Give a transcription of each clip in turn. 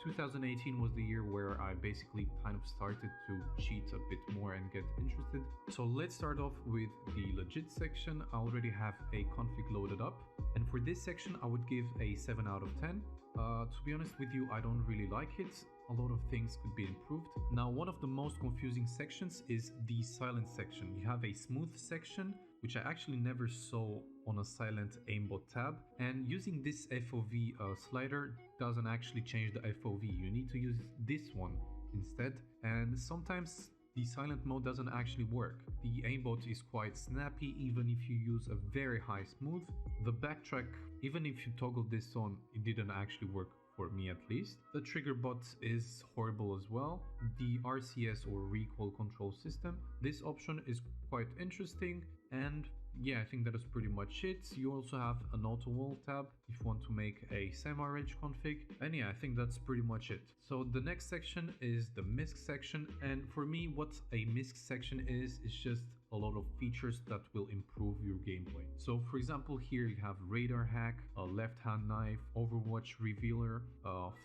2018 was the year where I basically kind of started to cheat a bit more and get interested. So let's start off with the legit section. I already have a config loaded up, and for this section I would give a 7 out of 10. To be honest with you, I don't really like it. A lot of things could be improved. Now, one of the most confusing sections is the silent section. You have a smooth section, which I actually never saw on a silent aimbot tab, and using this FOV slider doesn't actually change the FOV. You need to use this one instead, and sometimes the silent mode doesn't actually work. The aimbot is quite snappy even if you use a very high smooth. The backtrack, even if you toggle this on, it didn't actually work, for me at least. The trigger bot is horrible as well. The RCS or recoil control system, this option is quite interesting, and yeah, I think that is pretty much it. You also have an auto wall tab if you want to make a semi-reg config, and yeah, I think that's pretty much it. So the next section is the MISC section, and for me what a MISC section is just a lot of features that will improve your gameplay. So for example, here you have radar hack, a left hand knife, overwatch revealer,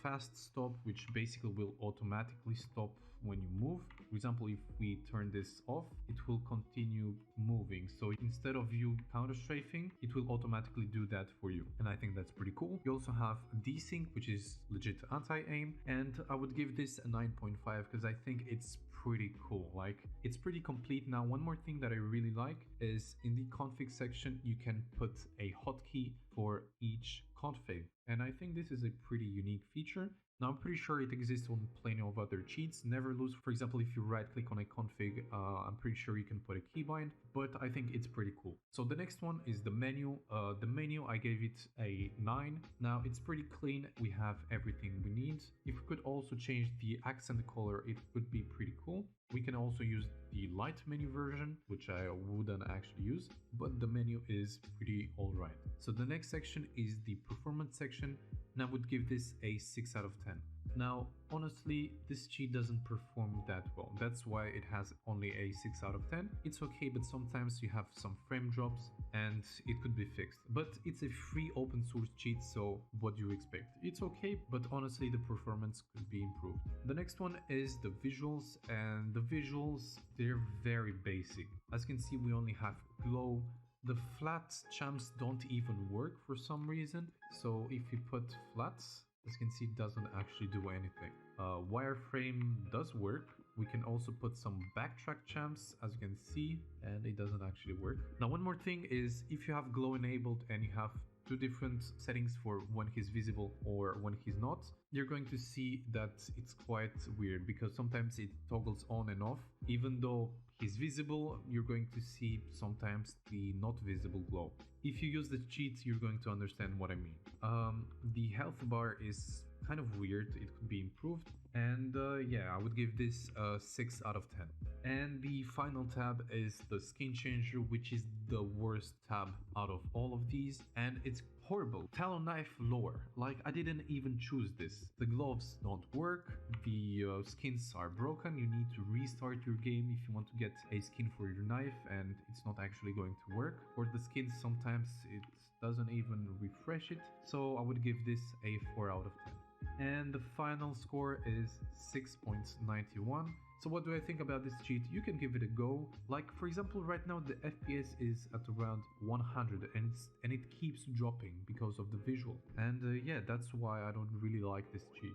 fast stop, which basically will automatically stop when you move. For example, if we turn this off, it will continue moving, so instead of you counter strafing, it will automatically do that for you, and I think that's pretty cool. You also have desync, which is legit anti-aim, and I would give this a 9.5 because I think it's pretty cool. Like, it's pretty complete. Now, one more thing that I really like is in the config section you can put a hotkey for each config, and I think this is a pretty unique feature. Now, I'm pretty sure it exists on plenty of other cheats. Never lose, for example, if you right click on a config, I'm pretty sure you can put a keybind, but I think it's pretty cool. So the next one is the menu. The menu, I gave it a 9. Now, it's pretty clean. We have everything we need. If we could also change the accent color, it would be pretty cool. We can also use the light menu version, which I wouldn't actually use, but the menu is pretty alright. So the next section is the performance section, and I would give this a 6 out of 10. Now, honestly, this cheat doesn't perform that well. That's why it has only a 6 out of 10. It's okay, but sometimes you have some frame drops and it could be fixed. But it's a free open source cheat, so what do you expect? It's okay, but honestly, the performance could be improved. The next one is the visuals, and the visuals, they're very basic. As you can see, we only have glow. The flat champs don't even work for some reason, so if you put flats, as you can see, it doesn't actually do anything. Wireframe does work. We can also put some backtrack champs, as you can see, and it doesn't actually work. Now, one more thing is if you have glow enabled and you have two different settings for when he's visible or when he's not, you're going to see that it's quite weird because sometimes it toggles on and off. Even though he's visible, you're going to see sometimes the not visible glow. If you use the cheat, you're going to understand what I mean. The health bar is kind of weird. It could be improved, and yeah, I would give this a 6 out of 10. And the final tab is the skin changer, which is the worst tab out of all of these, and it's horrible. Talon knife lore, like, I didn't even choose this. The gloves don't work, the skins are broken. You need to restart your game if you want to get a skin for your knife, and it's not actually going to work. For the skins, sometimes it doesn't even refresh it, so I would give this a 4 out of 10. And the final score is 6.91. So what do I think about this cheat? You can give it a go. Like, for example, right now the FPS is at around 100 and it keeps dropping because of the visual. And yeah, that's why I don't really like this cheat.